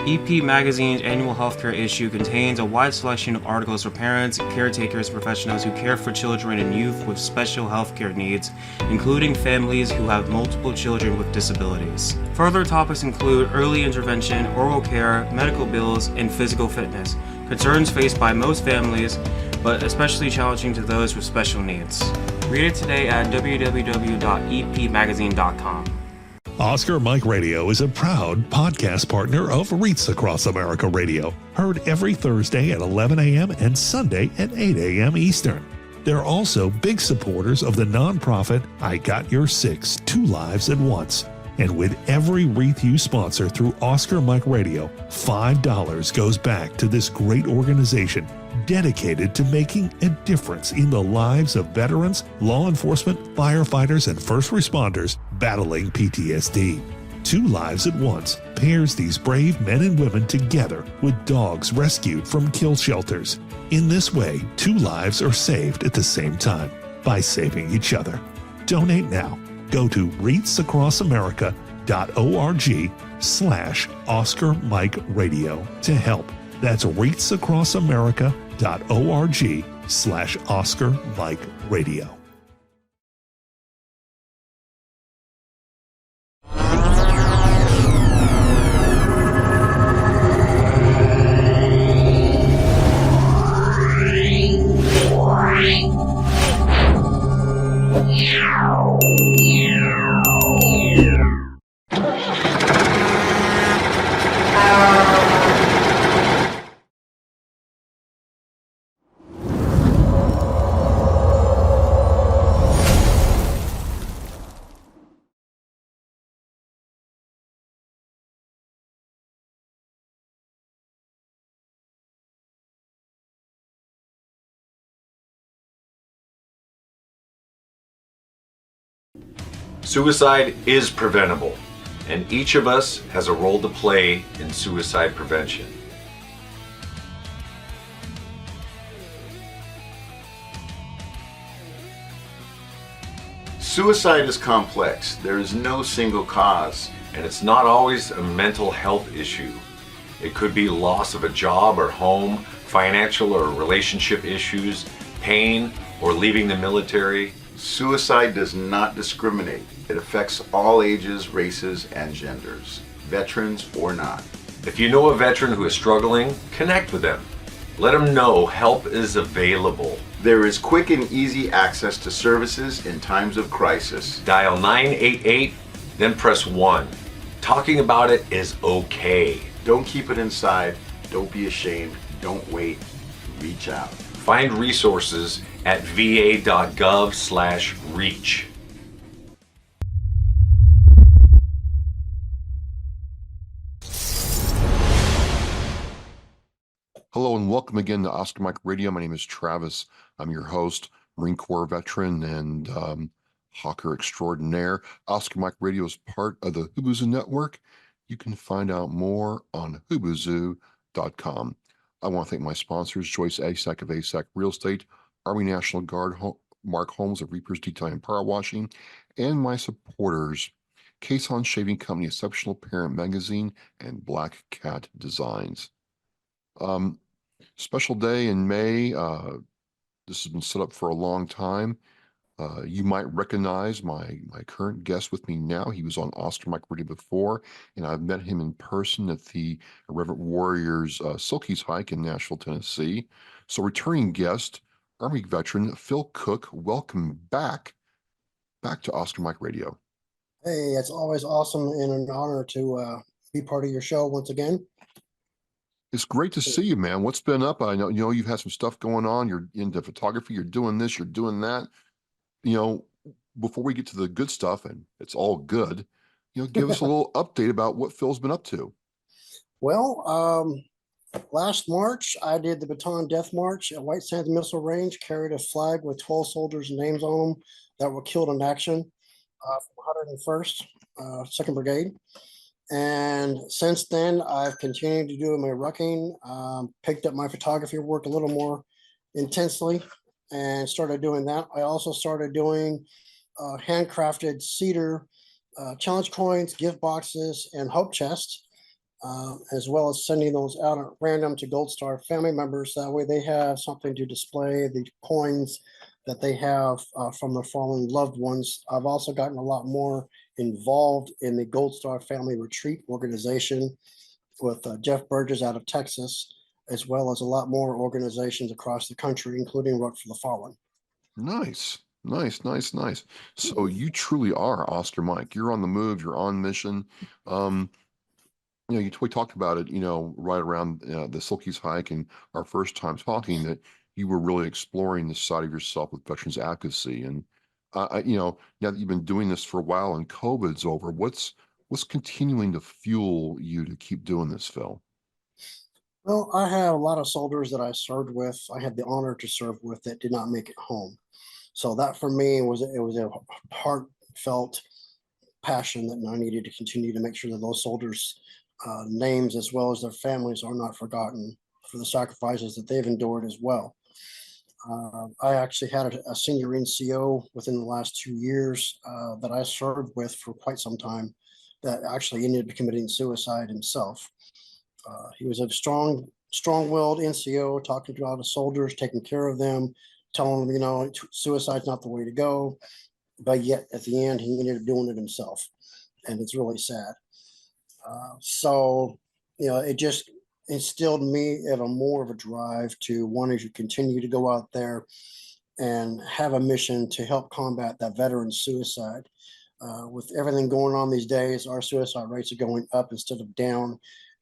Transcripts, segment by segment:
EP Magazine's annual healthcare issue contains a wide selection of articles for parents, caretakers, and professionals who care for children and youth with special healthcare needs, including families who have multiple children with disabilities. Further topics include early intervention, oral care, medical bills, and physical fitness, concerns faced by most families, but especially challenging to those with special needs. Read it today at www.epmagazine.com. Oscar Mike Radio is a proud podcast partner of REITs Across America Radio, heard every Thursday at 11 a.m. and Sunday at 8 a.m. Eastern. They're also big supporters of the nonprofit I Got Your Six, Two Lives at Once. And with every wreath you sponsor through Oscar Mike Radio, $5 goes back to this great organization dedicated to making a difference in the lives of veterans, law enforcement, firefighters, and first responders battling PTSD. Two Lives at Once pairs these brave men and women together with dogs rescued from kill shelters. In this way, two lives are saved at the same time by saving each other. Donate now. Go to reatsacrossamerica.org/Oscar Mike Radio to help. That's reatsacrossamerica.org/Oscar Mike Radio. Suicide is preventable, and each of us has a role to play in suicide prevention. Suicide is complex. There is no single cause. And it's not always a mental health issue. It could be loss of a job or home, financial or relationship issues, pain, or leaving the military. Suicide does not discriminate. It affects all ages, races, and genders, veterans or not. If you know a veteran who is struggling, connect with them. Let them know help is available. There is quick and easy access to services in times of crisis. Dial 988, then press 1. Talking about it is okay. Don't keep it inside. Don't be ashamed. Don't wait. Reach out. Find resources at va.gov/reach. Hello and welcome again to Oscar Mike Radio. My name is Travis. I'm your host, Marine Corps veteran and hawker extraordinaire. Oscar Mike Radio is part of the Hubuzoo Network. You can find out more on hubuzoo.com. I want to thank my sponsors, Joyce ASAC of ASAC Real Estate, Army National Guard, Mark Holmes of Reapers Detailing and Power Washing, and my supporters, Cason Shaving Company, Exceptional Parent Magazine, and Black Cat Designs. Special day in May. This has been set up for a long time. You might recognize my current guest with me now. He was on Oscar Mike Radio before, and I've met him in person at the Irreverent Warriors Silkies hike in Nashville, Tennessee. So returning guest, Army veteran Phil Cook, welcome back to Oscar Mike Radio. Hey, it's always awesome and an honor to be part of your show once again. It's great to see you, man. What's been up? I know you've had some stuff going on. You're into photography. You're doing this. You're doing that. Before we get to the good stuff, and it's all good, give us a little update about what Phil's been up to. Well, last March, I did the Baton Death March at White Sands Missile Range, carried a flag with 12 soldiers' names on them that were killed in action from 101st, Second Brigade. And since then, I've continued to do my rucking, picked up my photography work a little more intensely and started doing that. I also started doing handcrafted cedar challenge coins, gift boxes, and hope chests. as well as sending those out at random to Gold Star family members. That way they have something to display the coins that they have from their fallen loved ones. I've also gotten a lot more involved in the Gold Star Family Retreat organization with Jeff Burgess out of Texas, as well as a lot more organizations across the country, including Rock for the Fallen. Nice, nice, nice, nice. So you truly are Oscar Mike. You're on the move. You're on mission. Um, we talked about it, right around the Silkies hike and our first time talking that you were really exploring the side of yourself with veterans advocacy. And, now that you've been doing this for a while and COVID's over, what's continuing to fuel you to keep doing this, Phil? Well, I have a lot of soldiers that I served with. I had the honor to serve with that did not make it home. So that for me was a heartfelt passion that I needed to continue to make sure that those soldiers' names as well as their families are not forgotten for the sacrifices that they've endured as well. I actually had a senior NCO within the last 2 years that I served with for quite some time that actually ended up committing suicide himself. He was a strong-willed NCO, talking to all the soldiers, taking care of them, telling them, suicide's not the way to go. But yet, at the end, he ended up doing it himself, and it's really sad. So, it just instilled me ever more of a drive to wanting to continue to go out there and have a mission to help combat that veteran suicide. With everything going on these days, our suicide rates are going up instead of down.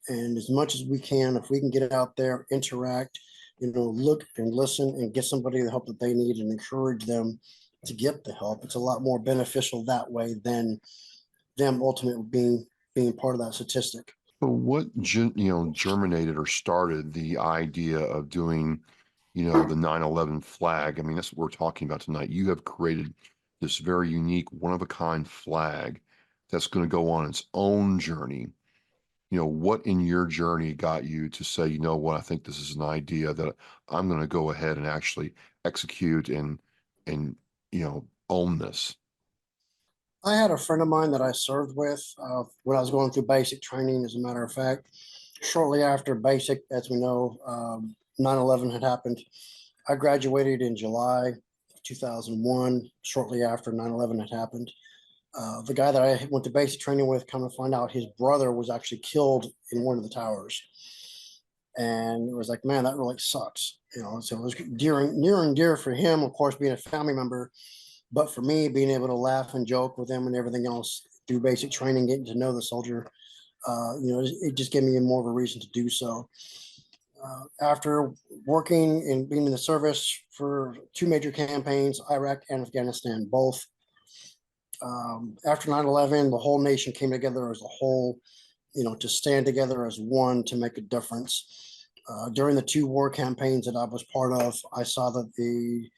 And as much as we can, if we can get out there, interact, look and listen and get somebody the help that they need and encourage them to get the help, it's a lot more beneficial that way than them ultimately being part of that statistic. So what, germinated or started the idea of doing, the 9/11 flag? I mean, that's what we're talking about tonight. You have created this very unique, one-of-a-kind flag that's going to go on its own journey. What in your journey got you to say, you know what, I think this is an idea that I'm going to go ahead and actually execute and own this? I had a friend of mine that I served with when I was going through basic training, as a matter of fact. Shortly after basic, as we know, 9/11 had happened. I graduated in July 2001, shortly after 9/11 had happened. The guy that I went to basic training with, come to find out, his brother was actually killed in one of the towers. And it was like, man, that really sucks. So it was near and dear for him, of course, being a family member. But for me, being able to laugh and joke with him and everything else through basic training, getting to know the soldier, it just gave me more of a reason to do so. After working and being in the service for two major campaigns, Iraq and Afghanistan, both, after 9/11, the whole nation came together as a whole, to stand together as one to make a difference. During the two war campaigns that I was part of, I saw that the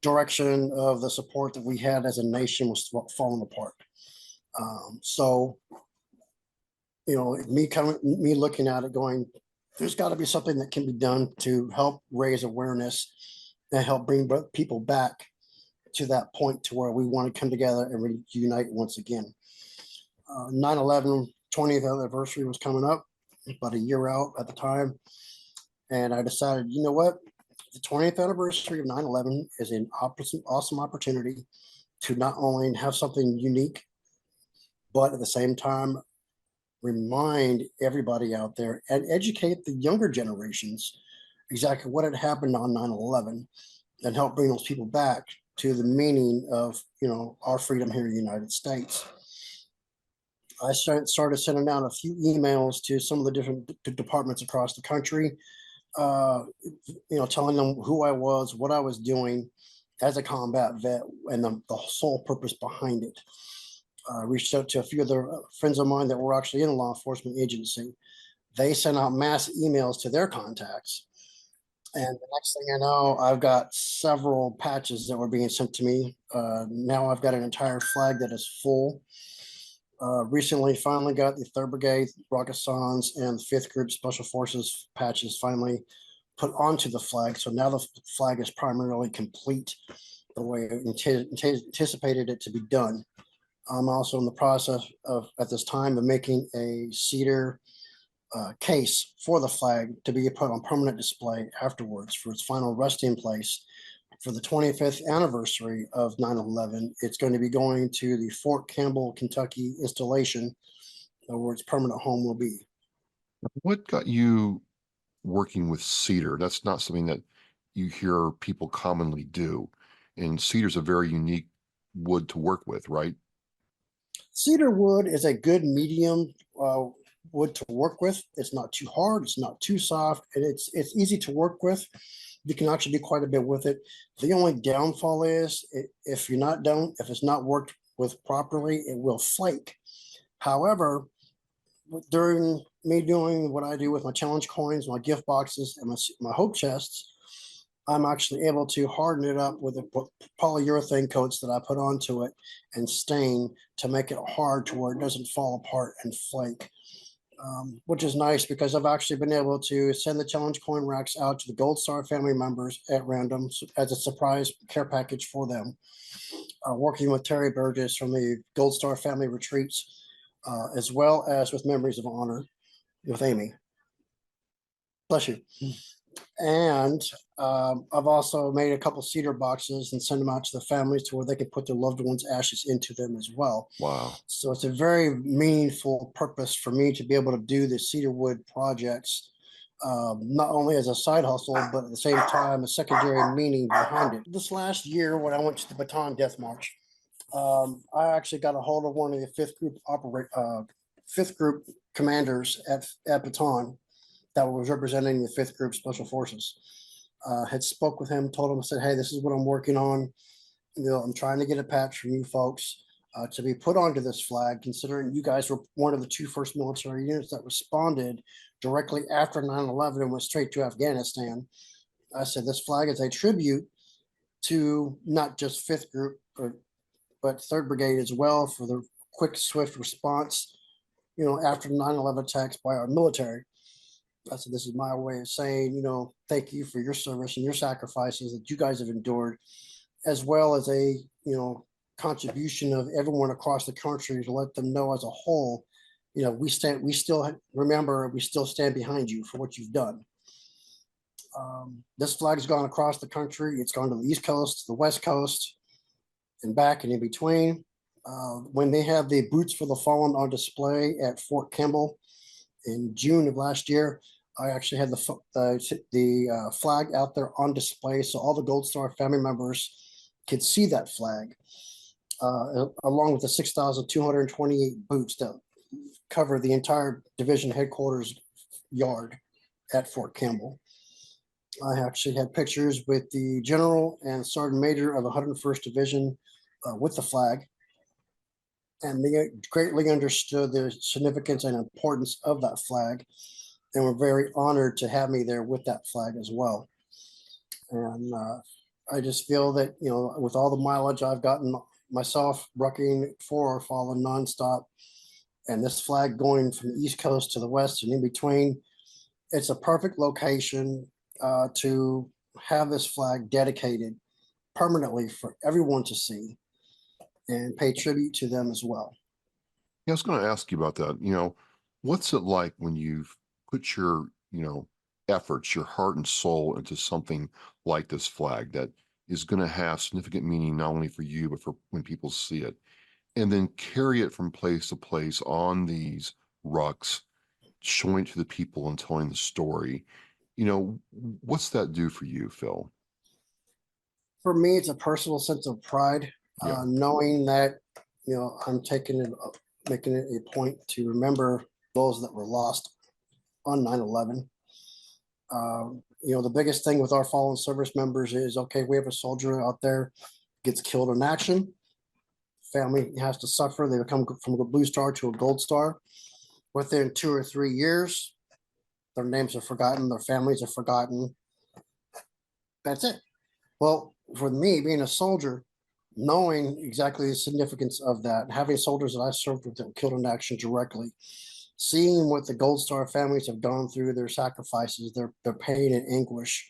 direction of the support that we had as a nation was falling apart. So, me looking at it going, there's got to be something that can be done to help raise awareness and help bring people back to that point to where we want to come together and reunite once again. 9/11 20th anniversary was coming up, about a year out at the time. And I decided, you know what? The 20th anniversary of 9/11 is an awesome opportunity to not only have something unique, but at the same time, remind everybody out there and educate the younger generations exactly what had happened on 9/11 and help bring those people back to the meaning of, our freedom here in the United States. I started sending out a few emails to some of the different departments across the country, telling them who I was, what I was doing as a combat vet, and the sole purpose behind it. Reached out to a few other friends of mine that were actually in a law enforcement agency. They sent out mass emails to their contacts. And the next thing I know, I've got several patches that were being sent to me. Now I've got an entire flag that is full. Recently, finally got the 3rd Brigade, Rocketsons, and 5th Group Special Forces patches finally put onto the flag. So now the flag is primarily complete the way I anticipated it to be done. I'm also in the process of, at this time, of making a cedar case for the flag to be put on permanent display afterwards for its final resting place. For the 25th anniversary of 9/11, it's going to be going to the Fort Campbell, Kentucky installation, where its permanent home will be. What got you working with cedar? That's not something that you hear people commonly do. And cedar's a very unique wood to work with, right? Cedar wood is a good medium wood to work with. It's not too hard, it's not too soft, and it's easy to work with. You can actually do quite a bit with it. The only downfall is if it's not worked with properly, it will flake. However, during me doing what I do with my challenge coins, my gift boxes, and my hope chests, I'm actually able to harden it up with the polyurethane coats that I put onto it and stain to make it hard to where it doesn't fall apart and flake. Which is nice because I've actually been able to send the challenge coin racks out to the Gold Star family members at random as a surprise care package for them. Working with Terry Burgess from the Gold Star family retreats, as well as with Memories of Honor with Amy. Bless you. And I've also made a couple cedar boxes and send them out to the families to where they can put their loved ones' ashes into them as well. Wow. So it's a very meaningful purpose for me to be able to do the cedar wood projects, not only as a side hustle, but at the same time, a secondary meaning behind it. This last year, when I went to the Baton Death March, I actually got a hold of one of the fifth group commanders at Baton that was representing the 5th Group Special Forces. Had spoke with him, told him, I said, hey, this is what I'm working on. I'm trying to get a patch from you folks to be put onto this flag, considering you guys were one of the 2 first military units that responded directly after 9/11 and went straight to Afghanistan. I said, this flag is a tribute to not just 5th Group, but 3rd Brigade as well for the quick, swift response, after 9/11 attacks by our military. I said, this is my way of saying, thank you for your service and your sacrifices that you guys have endured, as well as a, contribution of everyone across the country to let them know as a whole, we still stand behind you for what you've done. This flag's gone across the country. It's gone to the East Coast, to the West Coast, and back and in between. When they have the Boots for the Fallen on display at Fort Campbell in June of last year, I actually had the flag out there on display so all the Gold Star family members could see that flag, along with the 6,228 boots that cover the entire division headquarters yard at Fort Campbell. I actually had pictures with the general and sergeant major of the 101st Division with the flag, and they greatly understood the significance and importance of that flag, and were very honored to have me there with that flag as well. And I just feel that, with all the mileage I've gotten myself rucking for or fallen nonstop, and this flag going from the East Coast to the West and in between, it's a perfect location to have this flag dedicated permanently for everyone to see and pay tribute to them as well. Yeah, I was going to ask you about that. What's it like when you've put your, efforts, your heart and soul into something like this flag that is going to have significant meaning not only for you, but for when people see it, and then carry it from place to place on these rucks, showing it to the people and telling the story. What's that do for you, Phil? For me, it's a personal sense of pride, Yeah. knowing that, I'm making it a point to remember those that were lost on 9/11. The biggest thing with our fallen service members is, okay, we have a soldier out there gets killed in action. Family has to suffer. They become from a blue star to a gold star. Within 2 or 3 years, their names are forgotten. Their families are forgotten. That's it. Well, for me, being a soldier, knowing exactly the significance of that, having soldiers that I served with that were killed in action directly, seeing what the Gold Star families have gone through, their sacrifices, their pain and anguish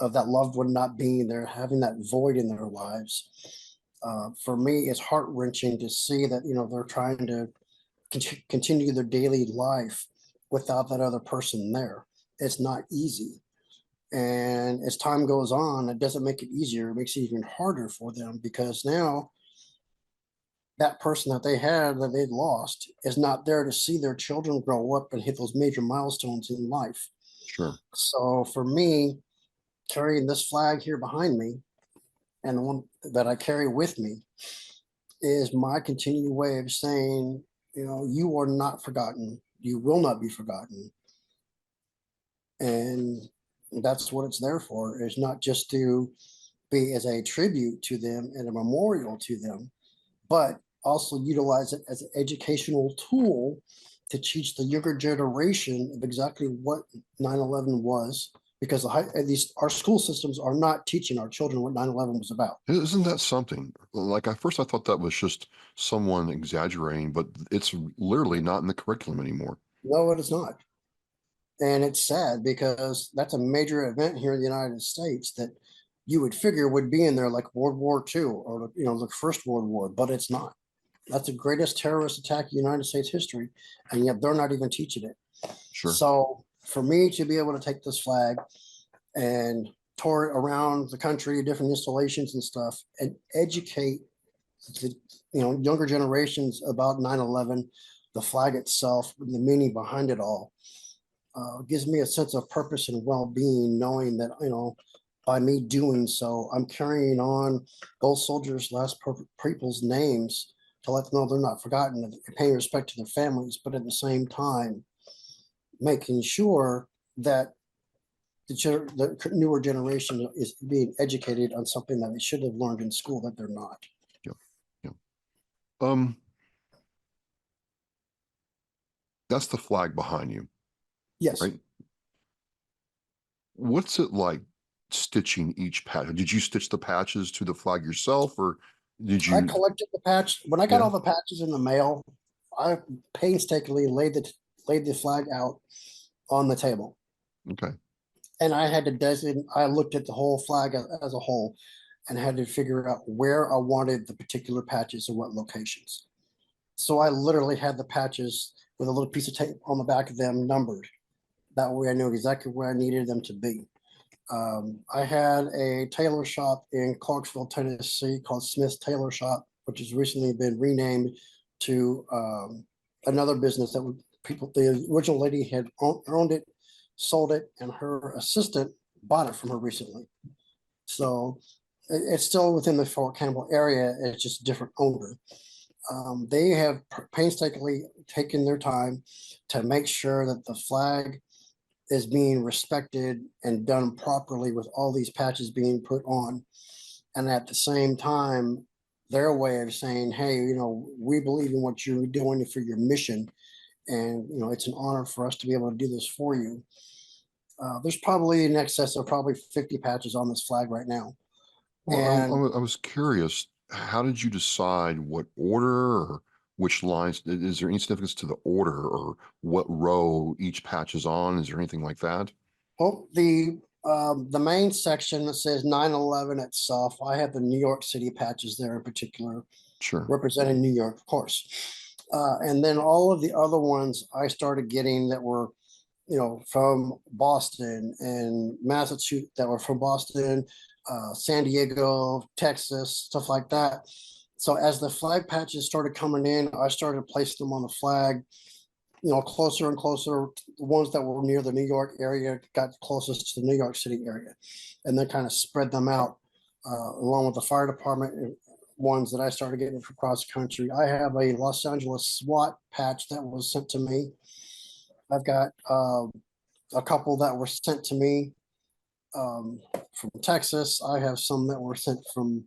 of that loved one not being there, having that void in their lives. For me, it's heart-wrenching to see that, they're trying to continue their daily life without that other person there. It's not easy. And as time goes on, it doesn't make it easier. It makes it even harder for them because now that person that they had that they'd lost is not there to see their children grow up and hit those major milestones in life. Sure. So for me, carrying this flag here behind me and the one that I carry with me is my continued way of saying, you are not forgotten. You will not be forgotten. And that's what it's there for, is not just to be as a tribute to them and a memorial to them, but also utilize it as an educational tool to teach the younger generation of exactly what 9/11 was, because our school systems are not teaching our children what 9/11 was about. Isn't that something? Like at first I thought that was just someone exaggerating, but it's literally not in the curriculum anymore. No, it is not. And it's sad because that's a major event here in the United States that you would figure would be in there like World War II or the First World War, but it's not. That's the greatest terrorist attack in United States history, and yet they're not even teaching it. Sure. So for me to be able to take this flag and tour it around the country, different installations and stuff, and educate the younger generations about 9/11, the flag itself, the meaning behind it all, gives me a sense of purpose and well-being, knowing that by me doing so, I'm carrying on those soldiers' last people's names to let them know they're not forgotten, paying respect to their families, but at the same time, making sure that the newer generation is being educated on something that they should have learned in school that they're not. Yeah. Yeah. That's the flag behind you. Yes. Right. What's it like stitching each patch? Did you stitch the patches to the flag yourself, or did you? I collected the patch. When I got Yeah. all the patches in the mail, I painstakingly laid the flag out on the table. Okay. And I had to designate, I looked at the whole flag as a whole and had to figure out where I wanted the particular patches and what locations. So I literally had the patches with a little piece of tape on the back of them numbered. That way I knew exactly where I needed them to be. I had a tailor shop in Clarksville, Tennessee called Smith's Tailor Shop, which has recently been renamed to another business that the original lady had owned it, sold it, and her assistant bought it from her recently. So it's still within the Fort Campbell area. It's just a different owner. They have painstakingly taken their time to make sure that the flag is being respected and done properly with all these patches being put on. And at the same time, their way of saying, hey, we believe in what you're doing for your mission. And, it's an honor for us to be able to do this for you. There's probably in excess of probably 50 patches on this flag right now. Well, And I was curious, how did you decide what order or which lines? Is there any significance to the order or what row each patch is on? Is there anything like that? well, the main section that says 9/11 itself, I have the New York City patches there in particular, Sure. representing New York, of course. And then all of the other ones I started getting that were, from Boston and Massachusetts, that were from Boston, San Diego, Texas, stuff like that. So as the flag patches started coming in, I started placing them on the flag, closer and closer. The ones that were near the New York area got closest to the New York City area, and then kind of spread them out along with the fire department ones that I started getting across the country. I have a Los Angeles SWAT patch that was sent to me. I've got a couple that were sent to me from Texas. I have some that were sent from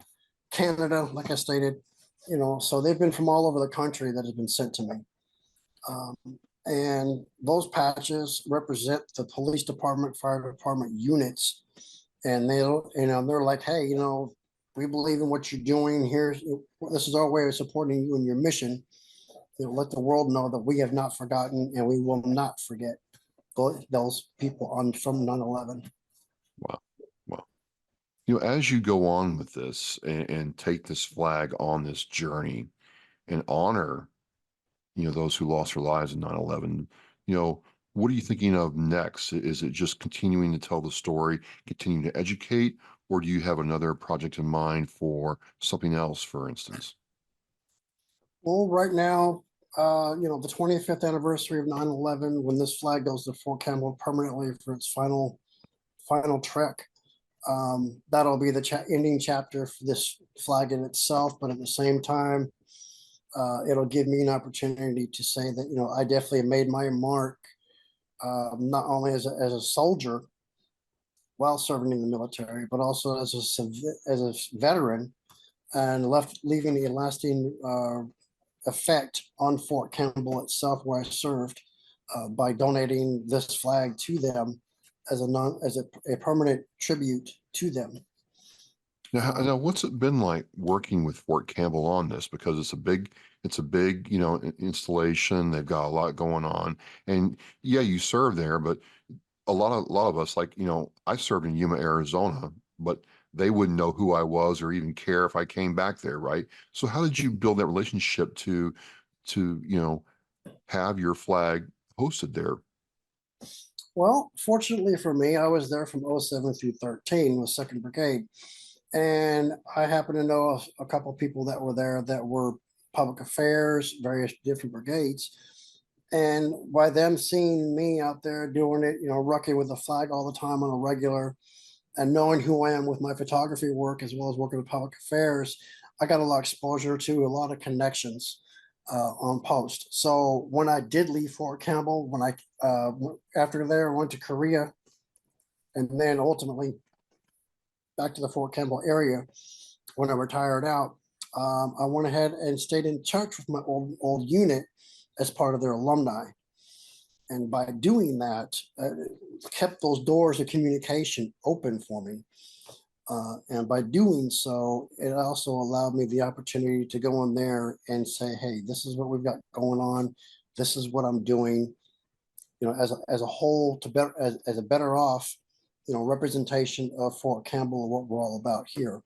Canada, like I stated, so they've been from all over the country that have been sent to me. And those patches represent the police department, fire department units. And they're like, hey, we believe in what you're doing. This is our way of supporting you in your mission. Let the world know that we have not forgotten and we will not forget those people from 9/11. Wow. Wow. As you go on with this and take this flag on this journey and honor, those who lost their lives in 9/11, What are you thinking of next? Is it just continuing to tell the story, continuing to educate, or do you have another project in mind for something else, for instance? Well, right now, the 25th anniversary of 9/11, when this flag goes to Fort Campbell permanently for its final trek, that'll be the ending chapter for this flag in itself. But at the same time, it'll give me an opportunity to say that, I definitely made my mark, not only as a soldier while serving in the military, but also as a veteran, and leaving a lasting effect on Fort Campbell itself, where I served, by donating this flag to them as a permanent tribute to them. Now, what's it been like working with Fort Campbell on this? Because it's a big, installation. They've got a lot going on, and yeah, you serve there, but a lot of us, like, I served in Yuma, Arizona, but they wouldn't know who I was or even care if I came back there, right? So how did you build that relationship to have your flag hosted there? Well, fortunately for me, I was there from '07 through 13 with Second Brigade. And I happen to know a couple of people that were there that were public affairs, various different brigades. And by them seeing me out there doing it, rucking with the flag all the time on a regular, and knowing who I am with my photography work as well as working with public affairs, I got a lot of exposure to a lot of connections on post. So when I did leave Fort Campbell, when I after there I went to Korea, and then ultimately back to the Fort Campbell area when I retired out. I went ahead and stayed in touch with my old unit as part of their alumni. And by doing that, kept those doors of communication open for me. And by doing so, it also allowed me the opportunity to go in there and say, hey, this is what we've got going on. This is what I'm doing, as a whole, to better as a better off, representation of Fort Campbell and what we're all about here.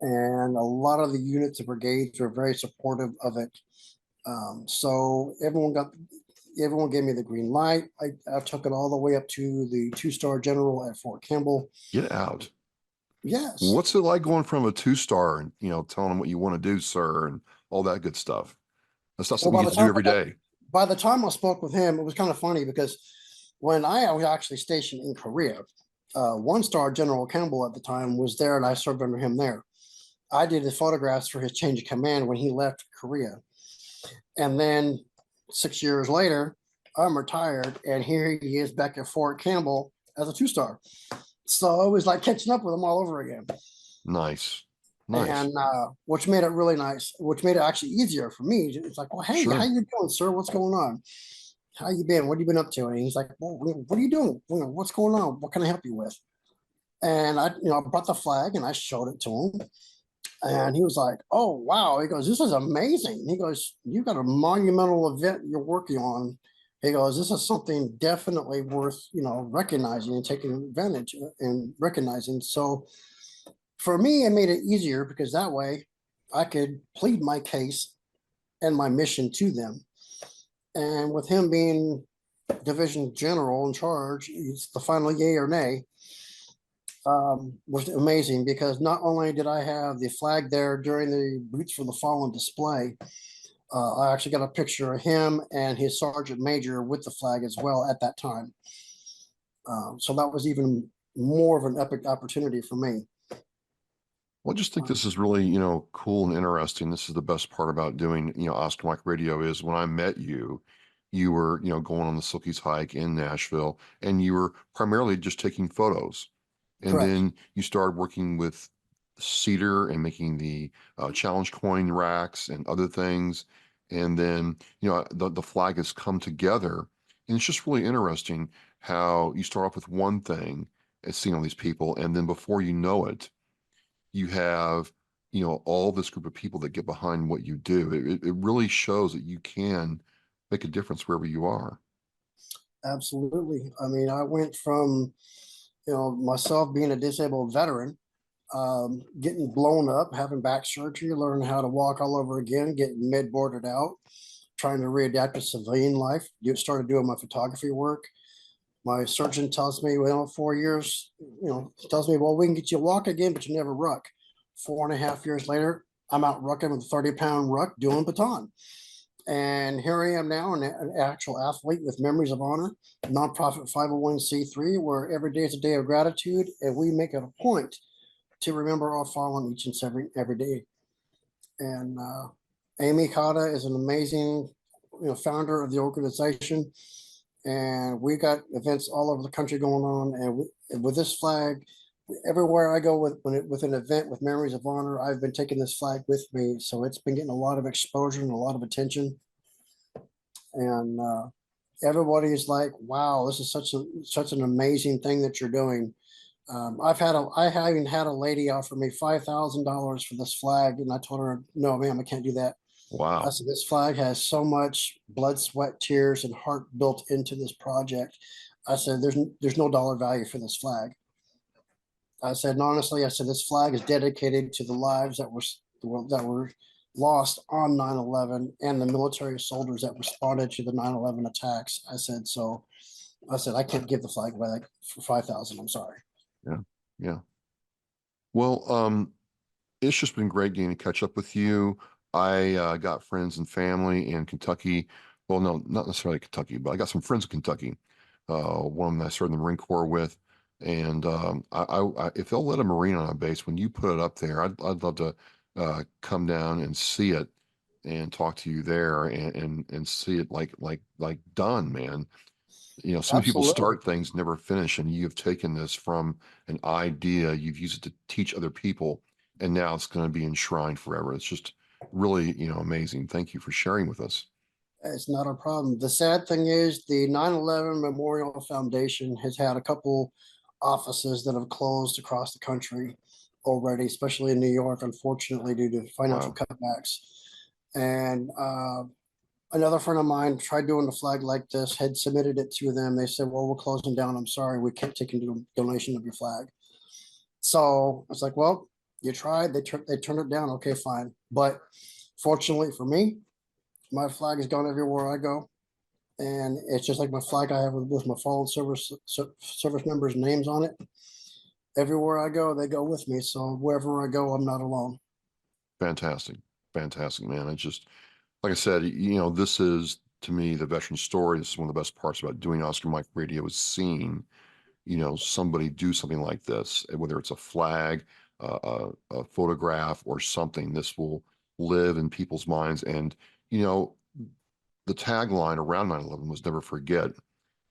And a lot of the units and brigades were very supportive of it. So everyone gave me the green light. I took it all the way up to the 2-star general at Fort Campbell. Get out. Yes. What's it like going from a 2-star and, telling them what you want to do, sir, and all that good stuff? That's not something you get to do every day. By the time I spoke with him, it was kind of funny because when I was actually stationed in Korea, 1-star General Campbell at the time was there, and I served under him there. I did the photographs for his change of command when he left Korea. And then 6 years later, I'm retired, and here he is back at Fort Campbell as a 2-star. So it was like catching up with him all over again. Nice. And which made it really nice, which made it actually easier for me. It's like, well, hey, Sure. How you doing, sir? What's going on? How you been? What have you been up to? And he's like, well, what are you doing? What's going on? What can I help you with? And I brought the flag and I showed it to him. And he was like, oh, wow. He goes, this is amazing. He goes, you got a monumental event you're working on. He goes, this is something definitely worth, recognizing and taking advantage and recognizing. So for me, it made it easier because that way I could plead my case and my mission to them. And with him being division general in charge, it's the final yay or nay. Was amazing because not only did I have the flag there during the Boots for the Fallen display, I actually got a picture of him and his sergeant major with the flag as well at that time. So that was even more of an epic opportunity for me. Well, I just think this is really, cool and interesting. This is the best part about doing, Oscar Mike Radio is when I met you, you were, going on the Silkies hike in Nashville, and you were primarily just taking photos. And Correct. then you started working with cedar and making the challenge coin racks and other things. And then, the flag has come together. And it's just really interesting how you start off with one thing and seeing all these people. And then before you know it, you have, all this group of people that get behind what you do. It really shows that you can make a difference wherever you are. Absolutely. I mean, I went from, myself being a disabled veteran, getting blown up, having back surgery, learning how to walk all over again, getting med boarded out, trying to readapt to civilian life. Started doing my photography work. My surgeon tells me, well, 4 years, tells me, well, we can get you a walk again, but you never ruck. 4.5 years later, I'm out rucking with a 30-pound ruck doing baton. And here I am now, an actual athlete with Memories of Honor, nonprofit 501c3, where every day is a day of gratitude, and we make it a point to remember our fallen each and every day. And Amy Cotta is an amazing, founder of the organization, and we got events all over the country going on. And with this flag, everywhere I go with an event with Memories of Honor, I've been taking this flag with me. So it's been getting a lot of exposure and a lot of attention. And everybody is like, wow, this is such an amazing thing that you're doing. I even had a lady offer me $5,000 for this flag. And I told her, no, ma'am, I can't do that. Wow. I said, this flag has so much blood, sweat, tears, and heart built into this project. I said, there's no dollar value for this flag. I said, and honestly, I said, this flag is dedicated to the lives that were lost on 9/11 and the military soldiers that responded to the 9/11 attacks. I said, I can't give the flag away for 5,000. I'm sorry. Yeah. Yeah. Well, it's just been great getting to catch up with you. I got friends and family in Kentucky. Well, no, not necessarily Kentucky, but I got some friends in Kentucky. One of them I served in the Marine Corps with. And if they'll let a Marine on a base, when you put it up there, I'd love to come down and see it and talk to you there and see it like done, man. So many people Absolutely. start things, never finish, and you've taken this from an idea, you've used it to teach other people, and now it's going to be enshrined forever. It's just really, amazing. Thank you for sharing with us. It's not a problem. The sad thing is the 9/11 Memorial Foundation has had a couple offices that have closed across the country already, especially in New York, unfortunately, due to financial cutbacks. And another friend of mine tried doing a flag like this, had submitted it to them. They said, well, we're closing down. I'm sorry, we can't take a donation of your flag. So I was like, well, you tried. They turned it down. Okay, fine. But fortunately for me, my flag has gone everywhere I go. And it's just like my flag I have with my fallen service members' names on it. Everywhere I go, they go with me. So wherever I go, I'm not alone. Fantastic. Fantastic, man. I just, like I said, this is, to me, the veteran story. This is one of the best parts about doing Oscar Mike Radio is seeing, somebody do something like this, whether it's a flag, a photograph, or something. This will live in people's minds. And, the tagline around 9/11 was never forget.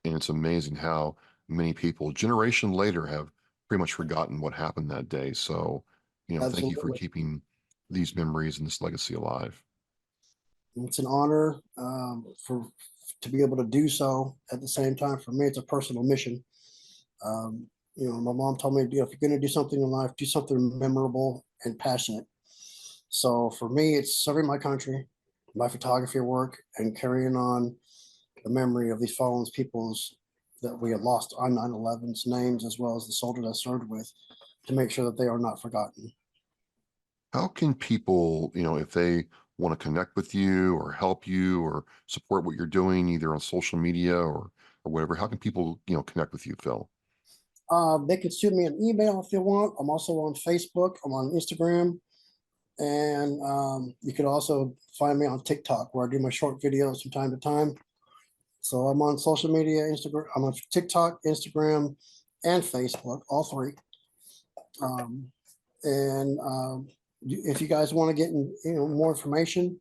And it's amazing how many people, a generation later, have pretty much forgotten what happened that day. So, thank you for Absolutely. keeping these memories and this legacy alive. It's an honor to be able to do so. At the same time, for me, it's a personal mission. My mom told me, if you're going to do something in life, do something memorable and passionate. So for me, it's serving my country, my photography work, and carrying on the memory of these fallen peoples that we had lost on 9/11's names, as well as the soldiers I served with, to make sure that they are not forgotten. How can people, if they want to connect with you or help you or support what you're doing, either on social media or whatever, how can people, connect with you, Phil? They can shoot me an email if they want. I'm also on Facebook. I'm on Instagram. And you can also find me on TikTok, where I do my short videos from time to time. So I'm on social media, Instagram. I'm on TikTok, Instagram, and Facebook, all three. If you guys want to get more information,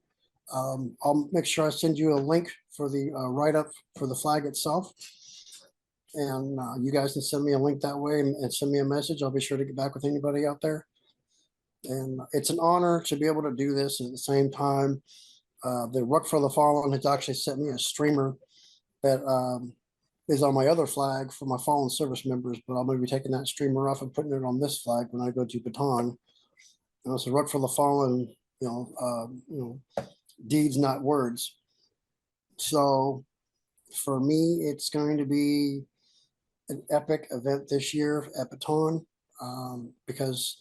I'll make sure I send you a link for the write-up for the flag itself. And you guys can send me a link that way and send me a message. I'll be sure to get back with anybody out there. And it's an honor to be able to do this. At the same time, the Ruck for the Fallen has actually sent me a streamer that is on my other flag for my fallen service members, but I'm going to be taking that streamer off and putting it on this flag when I go to Baton. And it's a Ruck for the Fallen, deeds, not words. So for me, it's going to be an epic event this year at Baton, because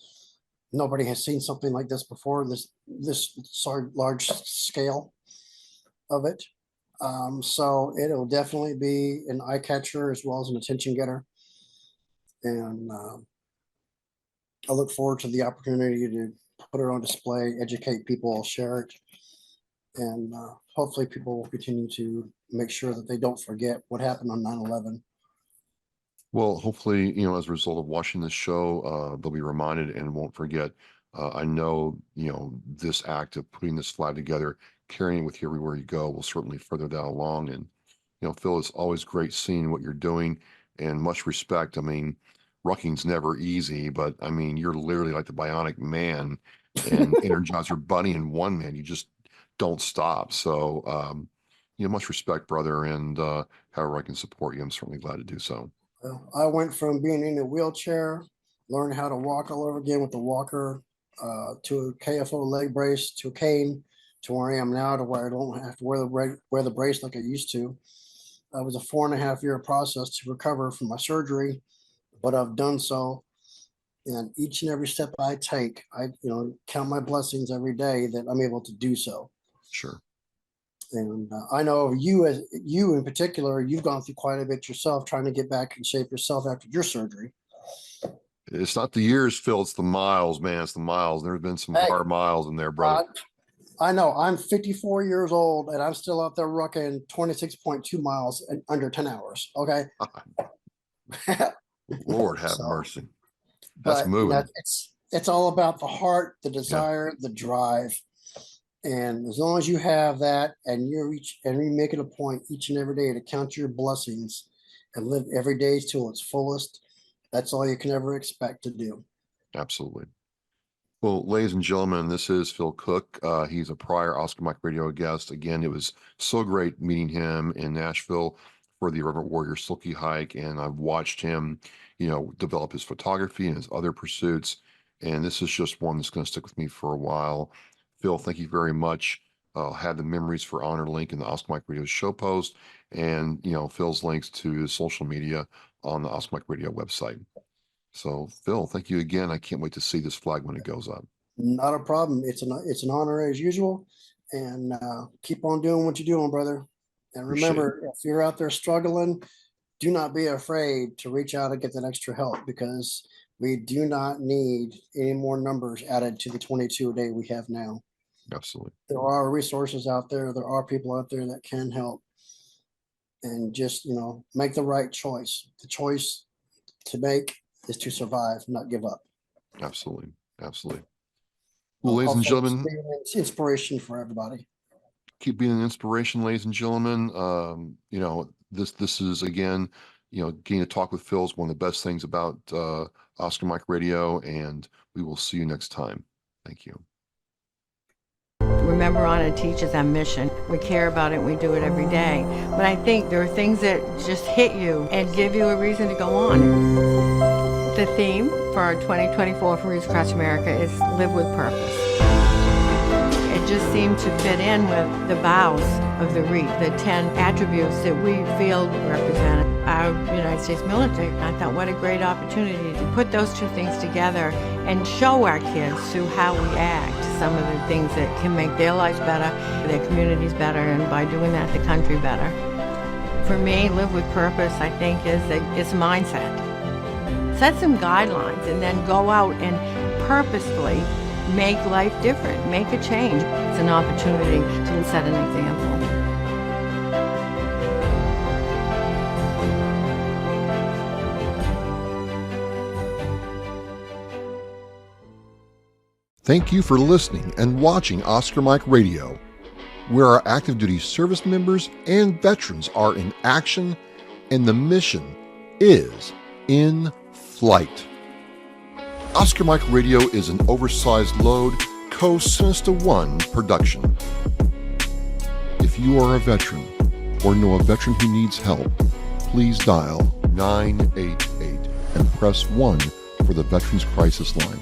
nobody has seen something like this before, this large scale. of it. So it'll definitely be an eye catcher as well as an attention getter. And I look forward to the opportunity to put it on display, educate people, share it. And hopefully people will continue to make sure that they don't forget what happened on 9/11. Well, hopefully, as a result of watching this show, they'll be reminded and won't forget. I know, this act of putting this flag together, carrying it with you everywhere you go will certainly further that along. And, Phil, it's always great seeing what you're doing and much respect. I mean, rucking's never easy, but I mean, you're literally like the bionic man and Energizer Bunny in one man. You just don't stop. So, much respect, brother. And however I can support you, I'm certainly glad to do so. Well, I went from being in a wheelchair, learning how to walk all over again with the walker, to a KFO leg brace, to a cane, to where I am now, to where I don't have to wear the brace like I used to. It was a 4.5-year process to recover from my surgery, but I've done so. And each and every step I take, I count my blessings every day that I'm able to do so. Sure. And I know you in particular, you've gone through quite a bit yourself, trying to get back in shape yourself after your surgery. It's not the years, Phil. It's the miles, man. It's the miles. There's been some hard miles in there, brother. I know. I'm 54 years old, and I'm still out there rucking 26.2 miles in under 10 hours. Okay. Lord have mercy. That's moving. It's all about the heart, the desire, the drive. And as long as you have that, and you make it a point each and every day to count your blessings and live every day to its fullest, that's all you can ever expect to do. Absolutely. Well, ladies and gentlemen, this is Phil Cook. He's a prior Oscar Mike Radio guest. Again, it was so great meeting him in Nashville for the Irreverent Warrior Silky Hike, and I've watched him, develop his photography and his other pursuits. And this is just one that's going to stick with me for a while. Phil, thank you very much. I'll have the Memories for Honor link in the Oscar Mike Radio show post, and Phil's links to the social media on the Oscar Mike Radio website. So, Phil, thank you again. I can't wait to see this flag when it goes up. Not a problem. It's an honor as usual, and keep on doing what you're doing, brother. And remember, if you're out there struggling, do not be afraid to reach out and get that extra help, because we do not need any more numbers added to the 22 a day we have now. Absolutely. There are resources out there. There are people out there that can help. And just, make the right choice. The choice to make is to survive, not give up. Absolutely. Absolutely. Well, ladies and gentlemen, it's inspiration for everybody. Keep being an inspiration, ladies and gentlemen. This is, again, getting to talk with Phil is one of the best things about Oscar Mike Radio, and we will see you next time. Thank you. Remember on it teaches our mission. We care about it, we do it every day. But I think there are things that just hit you and give you a reason to go on. The theme for our 2024 for Wreaths Across America is Live with Purpose. It just seemed to fit in with the vows of the wreath, the 10 attributes that we feel represent our United States military. I thought, what a great opportunity to put those two things together and show our kids through how we act some of the things that can make their lives better, their communities better, and by doing that, the country better. For me, Live with Purpose, I think, it's a mindset. Set some guidelines and then go out and purposefully make life different, make a change. It's an opportunity to set an example. Thank you for listening and watching Oscar Mike Radio, where our active duty service members and veterans are in action and the mission is in flight. Oscar Mike Radio is an oversized load Co-Sinister One production. If you are a veteran or know a veteran who needs help, please dial 988 and press 1 for the Veterans Crisis Line.